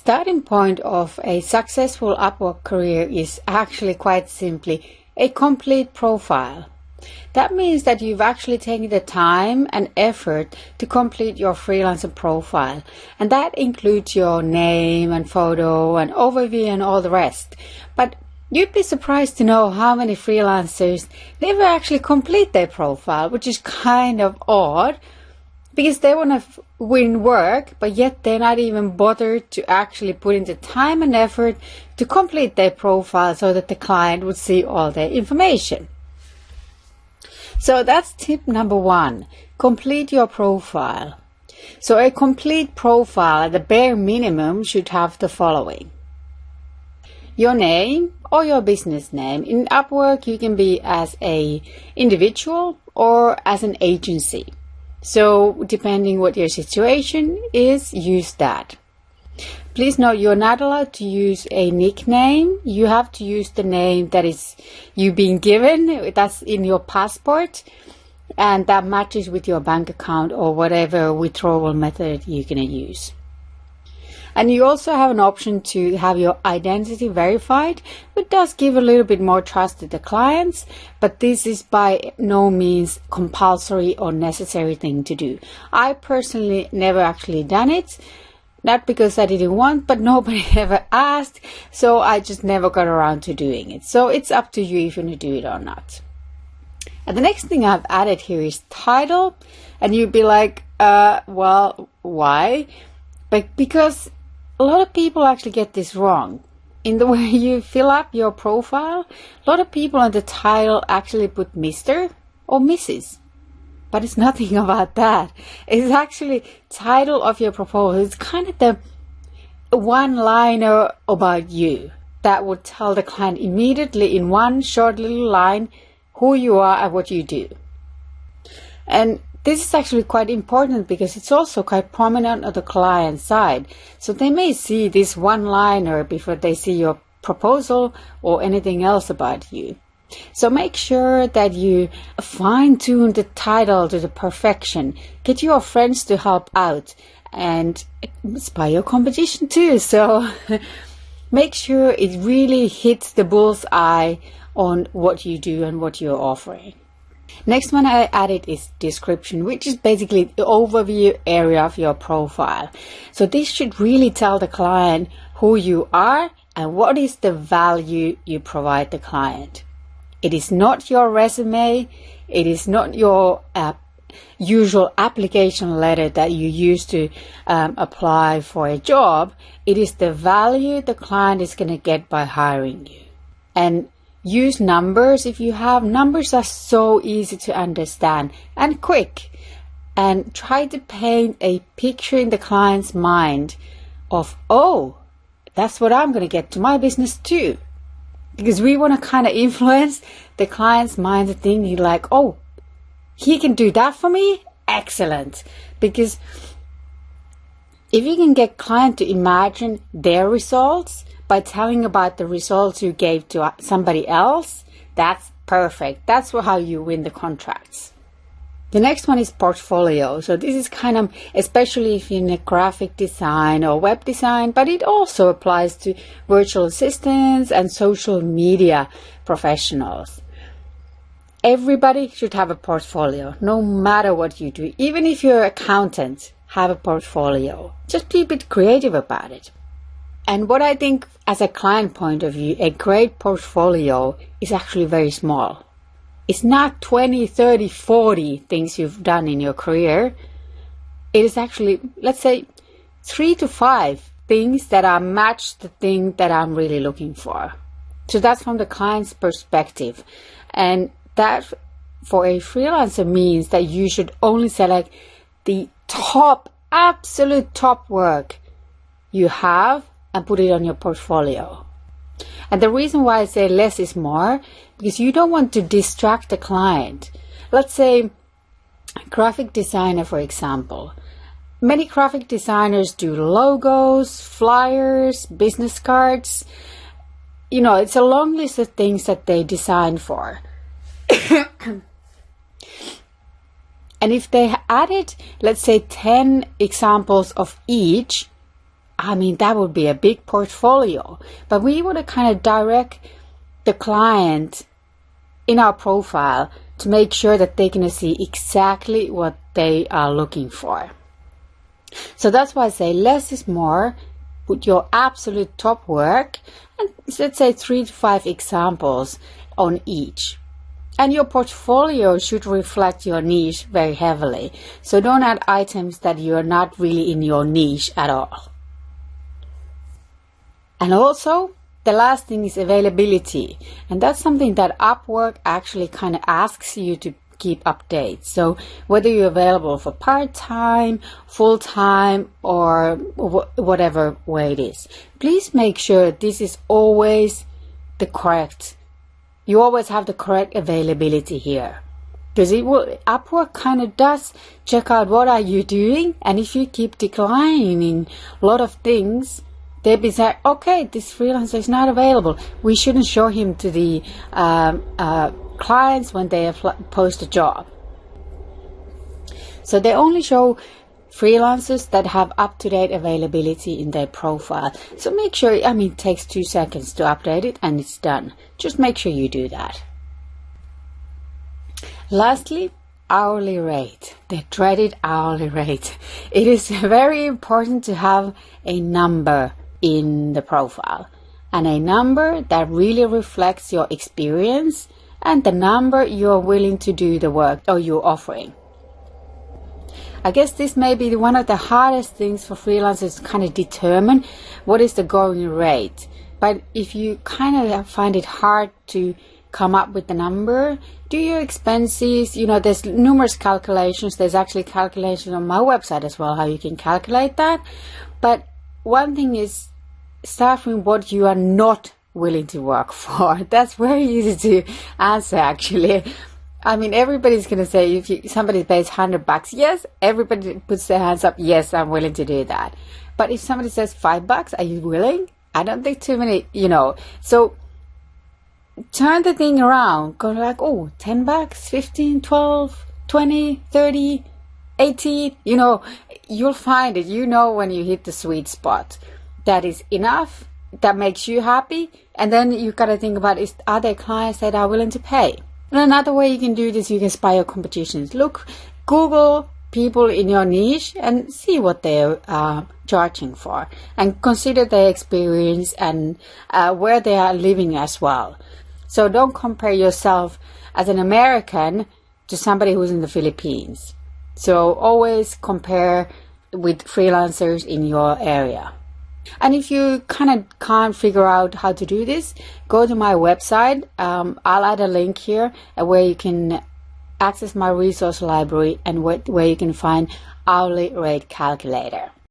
starting point of a successful Upwork career is actually quite simply a complete profile. That means that you've actually taken the time and effort to complete your freelancer profile. And that includes your name and photo and overview and all the rest. But you'd be surprised to know how many freelancers never actually complete their profile, which is kind of odd because they want to win work, but yet they're not even bothered to actually put in the time and effort to complete their profile so that the client would see all their information. So that's tip number 1. Complete your profile. So a complete profile at the bare minimum should have the following. Your name or your business name. In Upwork, you can be as an individual or as an agency. So depending what your situation is, use that. Please note you're not allowed to use a nickname. You have to use the name that is you being given, that's in your passport, and that matches with your bank account or whatever withdrawal method you're going to use. And you also have an option to have your identity verified, which does give a little bit more trust to the clients, but this is by no means compulsory or necessary thing to do. I personally never actually done it. Not because I didn't want, but nobody ever asked, so I just never got around to doing it. So it's up to you if you want to do it or not. And the next thing I've added here is title. And you'd be like, well, why? But because a lot of people actually get this wrong. In the way you fill up your profile, a lot of people on the title actually put Mr. or Mrs. But it's nothing about that. It's actually title of your proposal. It's kind of the one-liner about you that would tell the client immediately in one short little line who you are and what you do. And this is actually quite important because it's also quite prominent on the client side. So they may see this one-liner before they see your proposal or anything else about you. So make sure that you fine-tune the title to the perfection. Get your friends to help out, and it's by your competition too. So make sure it really hits the bull's eye on what you do and what you're offering. Next one I added is description, which is basically the overview area of your profile. So this should really tell the client who you are and what is the value you provide the client. It is not your resume. It is not your usual application letter that you use to apply for a job. It is the value the client is going to get by hiring you. And use numbers if you have. Numbers are so easy to understand and quick. And try to paint a picture in the client's mind of, oh, that's what I'm going to get to my business too. Because we want to kind of influence the client's mind to think like, oh, he can do that for me? Excellent. Because if you can get client to imagine their results by telling about the results you gave to somebody else, that's perfect. That's how you win the contracts. The next one is portfolio. So this is kind of, especially if you're in a graphic design or web design, but it also applies to virtual assistants and social media professionals. Everybody should have a portfolio, no matter what you do. Even if you're an accountant, have a portfolio. Just be a bit creative about it. And what I think as a client point of view, a great portfolio is actually very small. It's not 20, 30, 40 things you've done in your career. It is actually, let's say, 3 to 5 things that are match the thing that I'm really looking for. So that's from the client's perspective. And that for a freelancer means that you should only select the top, absolute top work you have and put it on your portfolio. And the reason why I say less is more, because you don't want to distract the client. Let's say graphic designer, for example. Many graphic designers do logos, flyers, business cards. You know, it's a long list of things that they design for. And if they added, let's say, 10 examples of each, I mean, that would be a big portfolio. But we want to kind of direct the client in our profile to make sure that they're going to see exactly what they are looking for. So that's why I say less is more. Put your absolute top work and let's say 3 to 5 examples on each. And your portfolio should reflect your niche very heavily. So don't add items that you're not really in your niche at all. And also, the last thing is availability. And that's something that Upwork actually kind of asks you to keep updates. So whether you're available for part-time, full-time, or whatever way it is, please make sure this is always the correct. You always have the correct availability here. Because Upwork kind of does check out what are you doing, and if you keep declining a lot of things, they'll be saying, okay, this freelancer is not available. We shouldn't show him to the clients when they post a job. So they only show freelancers that have up-to-date availability in their profile. So make sure, it takes 2 seconds to update it and it's done. Just make sure you do that. Lastly, hourly rate, the dreaded hourly rate. It is very important to have a number in the profile, and a number that really reflects your experience and the number you're willing to do the work or you're offering. I guess this may be one of the hardest things for freelancers to kind of determine what is the going rate. But if you kind of find it hard to come up with the number, do your expenses. There's numerous calculations. There's actually calculations on my website as well, how you can calculate that. But one thing is, start from what you are not willing to work for. That's very easy to answer, actually. Everybody's going to say, if somebody pays $100, yes, everybody puts their hands up, yes, I'm willing to do that. But if somebody says $5, are you willing? I don't think too many, So turn the thing around. Go like, $10, $15, $12, $20, $30, $18. You'll find it. When you hit the sweet spot. That is enough. That makes you happy. And then you got to think about, are there clients that are willing to pay? And another way you can do this, you can spy your competitions. Google people in your niche and see what they're charging for. And consider their experience and where they are living as well. So don't compare yourself as an American to somebody who's in the Philippines. So always compare with freelancers in your area. And if you kind of can't figure out how to do this, go to my website. I'll add a link here where you can access my resource library and where you can find hourly rate calculator.